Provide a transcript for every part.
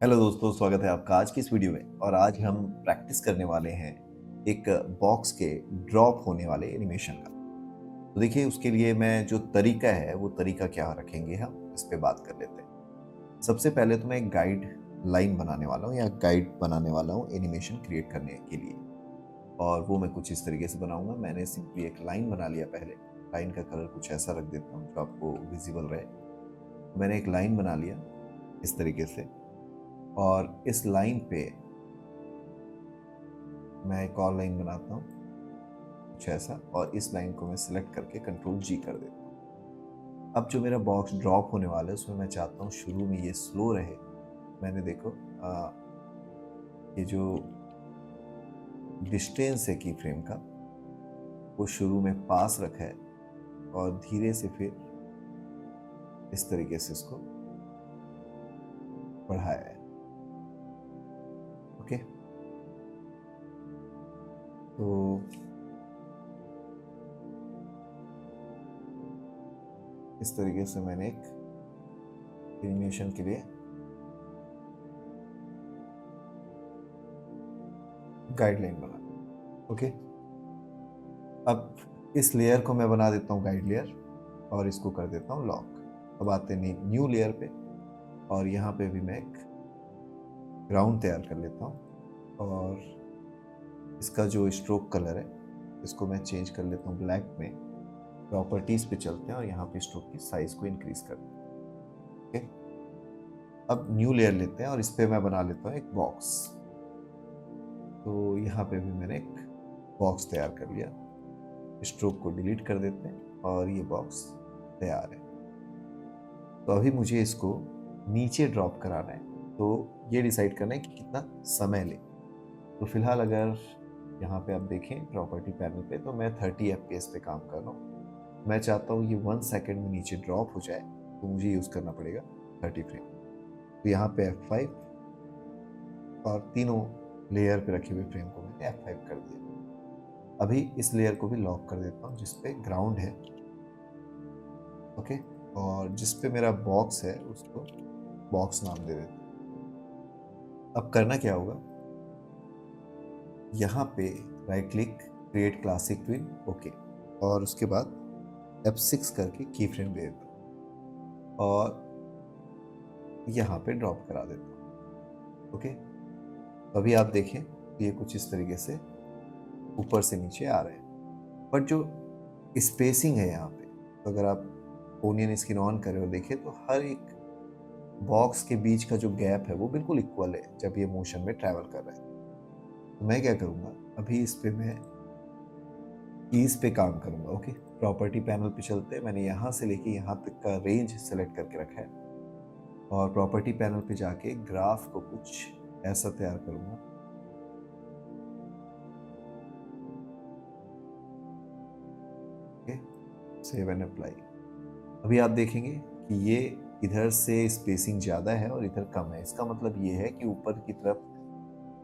Hello दोस्तों, स्वागत है आपका आज की इस वीडियो में। और आज हम प्रैक्टिस करने वाले हैं एक बॉक्स के ड्रॉप होने वाले एनिमेशन का। तो देखिए, उसके लिए मैं जो तरीका है वो तरीका क्या रखेंगे, हम इस पे बात कर लेते हैं। सबसे पहले तो मैं एक गाइड लाइन बनाने वाला हूँ या गाइड बनाने वाला हूँ एनिमेशन क्रिएट करने के लिए। और वो मैं कुछ इस तरीके से बनाऊंगा। मैंने सिंपली एक लाइन बना लिया। पहले लाइन का कलर कुछ ऐसा रख देता हूँ जो आपको विजिबल रहे। मैंने एक लाइन बना लिया इस तरीके से, और इस लाइन पे मैं एक और लाइन बनाता हूँ कुछ ऐसा, और इस लाइन को मैं सिलेक्ट करके कंट्रोल जी कर देता हूँ। अब जो मेरा बॉक्स ड्रॉप होने वाला है उसमें मैं चाहता हूँ शुरू में ये स्लो रहे। मैंने देखो ये जो डिस्टेंस है की फ्रेम का वो शुरू में पास रखा है, और धीरे से फिर इस तरीके से इसको बढ़ाया है। ओके, तो इस तरीके से मैंने एक एनिमेशन के लिए गाइडलाइन बना। ओके, अब इस लेयर को मैं बना देता हूँ गाइड लेयर, और इसको कर देता हूँ लॉक। अब आते हैं न्यू लेयर पे, और यहाँ पे भी मैं एक ग्राउंड तैयार कर लेता हूँ। और इसका जो स्ट्रोक कलर है इसको मैं चेंज कर लेता हूँ ब्लैक में। प्रॉपर्टीज पे चलते हैं और यहाँ पे स्ट्रोक की साइज को इंक्रीज करते हैं। ओके, अब न्यू लेयर लेते हैं और इस पे मैं बना लेता हूँ एक बॉक्स। तो यहाँ पे भी मैंने एक बॉक्स तैयार कर लिया। स्ट्रोक को डिलीट कर देते हैं और ये बॉक्स तैयार है। तो अभी मुझे इसको नीचे ड्रॉप कराना है, तो ये डिसाइड करना है कि कितना समय ले। तो फिलहाल अगर यहाँ पे आप देखें प्रॉपर्टी पैनल पे, तो मैं 30 FPS पे काम कर रहा हूँ। मैं चाहता हूँ ये 1 सेकेंड में नीचे ड्रॉप हो जाए, तो मुझे यूज़ करना पड़ेगा 30 फ्रेम। तो यहाँ पे F5, और तीनों लेयर पे रखे हुए फ्रेम को मैंने F5 कर दिया। अभी इस लेयर को भी लॉक कर देता हूँ जिसपे ग्राउंड है। ओके, और जिस पे मेरा बॉक्स है उसको बॉक्स नाम दे देता हूँ। अब करना क्या होगा, यहाँ पे right click, create classic twin, okay, और उसके बाद F6 करके की फ्रेम दे देता हूँ और यहाँ पे ड्रॉप करा देता हूँ। ओके, अभी आप देखें ये कुछ इस तरीके से ऊपर से नीचे आ रहे हैं। बट जो स्पेसिंग है यहाँ पे, तो अगर आप ओनियन स्किन ऑन करें और देखें तो हर एक बॉक्स के बीच का जो गैप है वो बिल्कुल इक्वल है जब ये मोशन में ट्रैवल कर रहा है। तो मैं क्या करूँगा, अभी इस पे मैं कीज पे काम करूँगा। ओके, प्रॉपर्टी पैनल पे चलते हैं। मैंने यहाँ से लेके यहाँ तक का रेंज सेलेक्ट करके रखा है, और प्रॉपर्टी पैनल पे जाके ग्राफ को कुछ ऐसा तैयार करूँगा। Okay, save and apply. अभी आप देखेंगे कि ये इधर से स्पेसिंग ज़्यादा है और इधर कम है। इसका मतलब ये है कि ऊपर की तरफ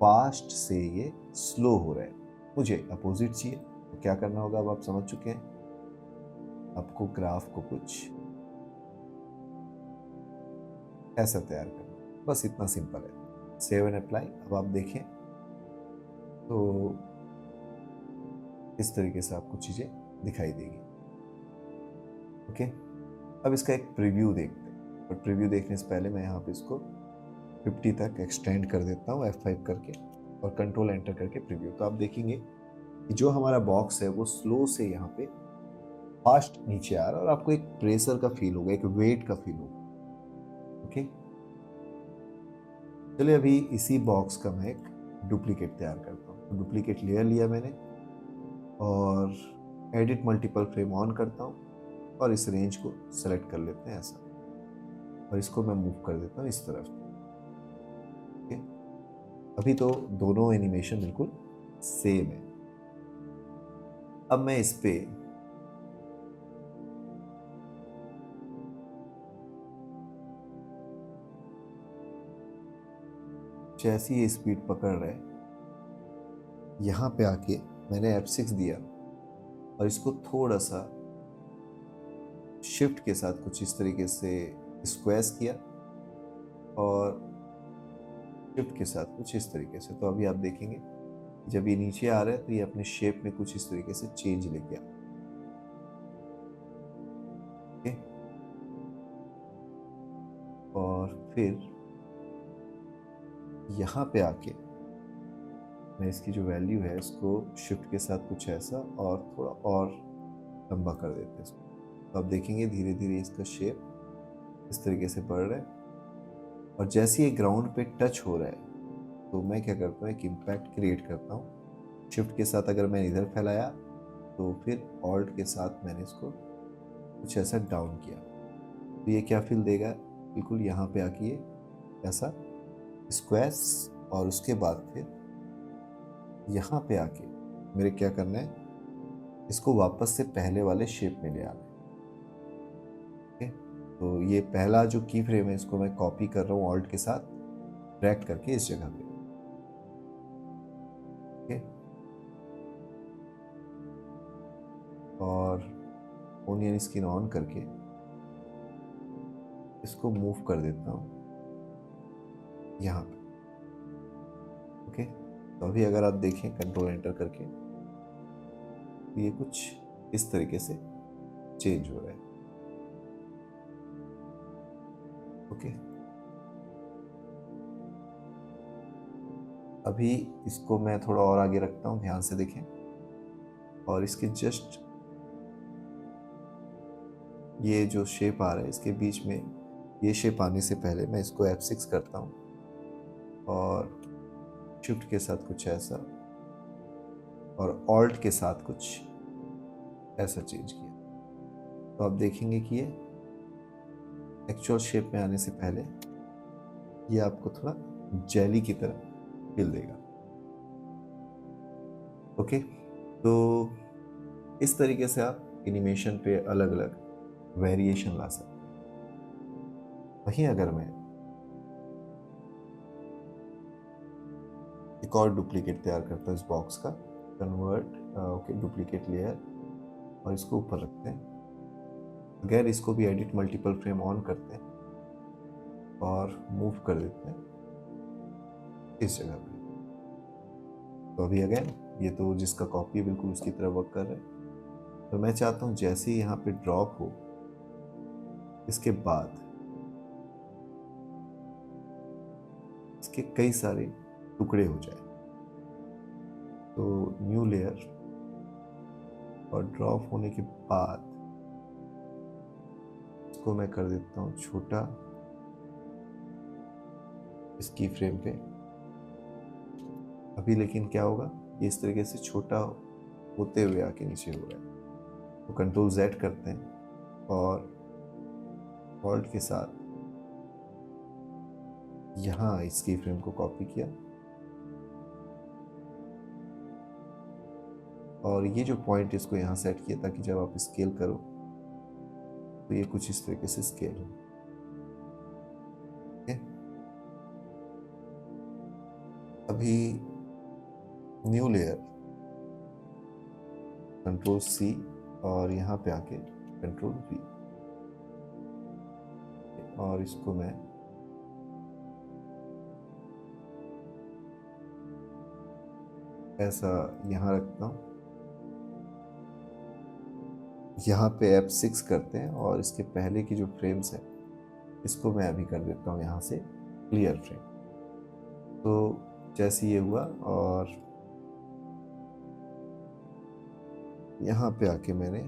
फास्ट से ये स्लो हो रहा है। मुझे अपोजिट चाहिए, तो क्या करना होगा अब आप समझ चुके हैं। आपको ग्राफ को कुछ ऐसा तैयार करना, बस इतना सिंपल है। Save and apply. अब आप देखें तो इस तरीके से आपको चीज़ें दिखाई देगी। ओके, अब इसका एक प्रीव्यू देखते हैं। और प्रीव्यू देखने से पहले मैं यहाँ पे इसको 50 तक एक्सटेंड कर देता हूँ F5 करके, और कंट्रोल एंटर करके प्रीव्यू। तो आप देखेंगे कि जो हमारा बॉक्स है वो स्लो से यहाँ पे फास्ट नीचे आ रहा है, और आपको एक प्रेशर का फील होगा, एक वेट का फील होगा। ओके, चलिए अभी इसी बॉक्स का मैं एक डुप्लीकेट तैयार करता हूँ। तो डुप्लीकेट लेयर लिया मैंने, और एडिट मल्टीपल फ्रेम ऑन करता हूँ, और इस रेंज को सेलेक्ट कर लेते हैं ऐसा, और इसको मैं मूव कर देता हूँ इस तरफ। ओके, अभी तो दोनों एनिमेशन बिल्कुल सेम है। अब मैं इस पे जैसी ये स्पीड पकड़ रहे हैं, यहाँ पे आके मैंने F6 दिया, और इसको थोड़ा सा शिफ्ट के साथ कुछ इस तरीके से स्क्वेस किया, और शिफ्ट के साथ कुछ इस तरीके से। तो अभी आप देखेंगे जब ये नीचे आ रहा है तो ये अपने शेप में कुछ इस तरीके से चेंज लेके आ, ओके। और फिर यहाँ पे आके मैं इसकी जो वैल्यू है इसको शिफ्ट के साथ कुछ ऐसा और थोड़ा और लंबा कर देते हैं इसको। तो आप देखेंगे धीरे धीरे इसका शेप इस तरीके से बढ़ रहा है, और जैसे ये ग्राउंड पे टच हो रहा है तो मैं क्या करता हूँ, एक इम्पैक्ट क्रिएट करता हूँ। शिफ्ट के साथ अगर मैंने इधर फैलाया तो फिर ऑल्ट के साथ मैंने इसको कुछ ऐसा डाउन किया, तो ये क्या फील देगा, बिल्कुल यहाँ पे आके ये ऐसा स्क्वायर्स, और उसके बाद फिर यहाँ पे आके मेरे क्या करना है, इसको वापस से पहले वाले शेप में ले आना है। तो ये पहला जो की फ्रेम है इसको मैं कॉपी कर रहा हूँ ऑल्ट के साथ, ड्रैग करके इस जगह पे, ओके। और ओनियन स्किन ऑन करके इसको मूव कर देता हूँ यहाँ पे, ओके। तो अभी अगर आप देखें कंट्रोल एंटर करके तो ये कुछ इस तरीके से चेंज हो रहा है, ओके। अभी इसको मैं थोड़ा और आगे रखता हूँ, ध्यान से देखें, और इसके जस्ट ये जो शेप आ रहा है इसके बीच में, ये शेप आने से पहले मैं इसको F6 करता हूँ और शिफ्ट के साथ कुछ ऐसा और ऑल्ट के साथ कुछ ऐसा चेंज किया। तो आप देखेंगे कि ये एक्चुअल शेप में आने से पहले ये आपको थोड़ा जेली की तरह फील देगा, ओके। तो इस तरीके से आप एनिमेशन पे अलग अलग वेरिएशन ला सकते हैं। वहीं अगर मैं एक और डुप्लीकेट तैयार करता हूँ इस बॉक्स का, कन्वर्ट, ओके, डुप्लीकेट लेयर, और इसको ऊपर रखते हैं। अगर इसको भी एडिट मल्टीपल फ्रेम ऑन करते हैं और मूव कर देते हैं इस जगह पे, तो अभी अगेन ये तो जिसका कॉपी बिल्कुल उसकी तरह वर्क कर रहा है। तो मैं चाहता हूँ जैसे ही यहाँ पे ड्रॉप हो इसके बाद इसके कई सारे टुकड़े हो जाए। तो न्यू लेयर, और ड्रॉप होने के बाद इसको मैं कर देता हूँ छोटा इस की फ्रेम पे। अभी लेकिन क्या होगा, ये इस तरीके से छोटा होते हुए आके नीचे हो रहा है। तो कंट्रोल Z करते हैं और ऑल्ट के साथ यहाँ इस की फ्रेम को कॉपी किया, और ये जो पॉइंट इसको यहाँ सेट किया ताकि जब आप स्केल करो तो ये कुछ इस तरीके से स्केल हो, ओके। अभी न्यू लेयर, कंट्रोल C, और यहाँ पे आके कंट्रोल V, और इसको मैं ऐसा यहाँ रखता हूँ। यहाँ पे F6 करते हैं और इसके पहले की जो फ्रेम्स हैं इसको मैं अभी कर देता हूँ यहाँ से क्लियर फ्रेम। तो जैसे ये हुआ, और यहाँ पे आके मैंने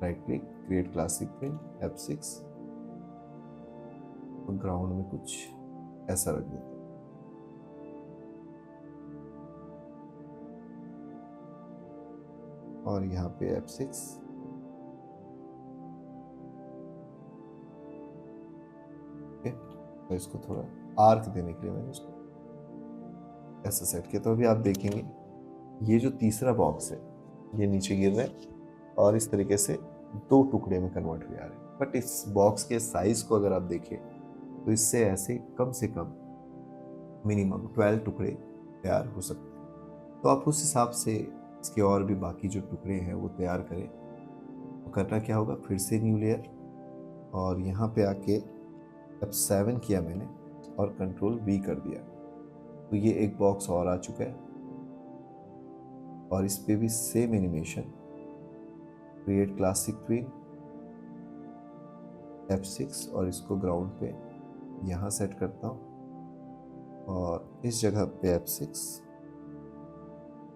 right click, create classic frame, F6, तो ग्राउंड में कुछ ऐसा रख देता हूँ, और यहाँ पे F6, तो इसको थोड़ा आर्क देने के लिए मैंने इसको ऐसा सेट किया। तो अभी आप देखेंगे ये जो तीसरा बॉक्स है ये नीचे गिर रहा है और इस तरीके से दो टुकड़े में कन्वर्ट हुए आ रहे हैं। बट इस बॉक्स के साइज को अगर आप देखें तो इससे ऐसे कम से कम मिनिमम 12 टुकड़े तैयार हो सकते हैं। तो आप उस हिसाब से इसके और भी बाकी जो टुकड़े हैं वो तैयार करें। तो करना क्या होगा, फिर से न्यू लेयर, और यहाँ पे आके F7 किया मैंने और कंट्रोल V कर दिया। तो ये एक बॉक्स और आ चुका है और इस पे भी same animation, create classic twin, F6 और इसको ग्राउंड पे यहाँ सेट करता हूँ और इस जगह पे F6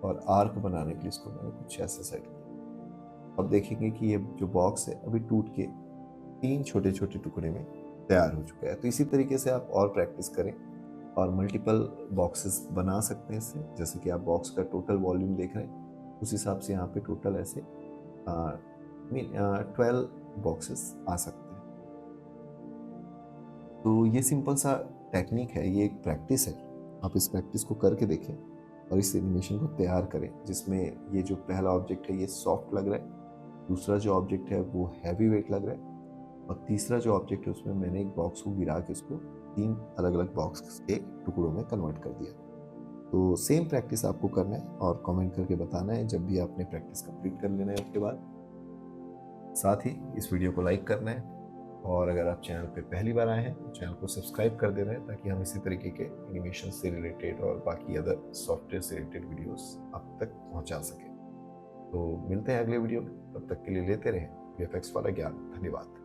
और आर्क बनाने के लिए इसको मैंने कुछ ऐसे सेट किया। अब देखेंगे कि ये जो बॉक्स है अभी टूट के 3 छोटे छोटे टुकड़े में तैयार हो चुका है। तो इसी तरीके से आप और प्रैक्टिस करें और मल्टीपल बॉक्सेस बना सकते हैं इससे। जैसे कि आप बॉक्स का टोटल वॉल्यूम देख रहे हैं, उस हिसाब से यहाँ पे टोटल ऐसे 12 बॉक्सेस आ सकते हैं। तो ये सिंपल सा टेक्निक है, ये एक प्रैक्टिस है। आप इस प्रैक्टिस को करके देखें और इस एनिमेशन को तैयार करें, जिसमें ये जो पहला ऑब्जेक्ट है ये सॉफ्ट लग रहा है, दूसरा जो ऑब्जेक्ट है वो हैवी वेट लग रहा है और तीसरा जो ऑब्जेक्ट है उसमें मैंने एक बॉक्स को गिरा के उसको 3 अलग अलग बॉक्स के टुकड़ों में कन्वर्ट कर दिया। तो सेम प्रैक्टिस आपको करना है और कमेंट करके बताना है जब भी आपने प्रैक्टिस कंप्लीट कर लेना है उसके बाद। साथ ही इस वीडियो को लाइक करना है और अगर आप चैनल पे पहली बार आए हैं तो चैनल को सब्सक्राइब कर देना है, ताकि हम इसी तरीके के एनिमेशन से रिलेटेड और बाकी अदर सॉफ्टवेयर से रिलेटेड वीडियोस आप तक पहुंचा सकें। तो मिलते हैं अगले वीडियो में, तब तक के लिए लेते रहें VFX वाला ज्ञान। धन्यवाद।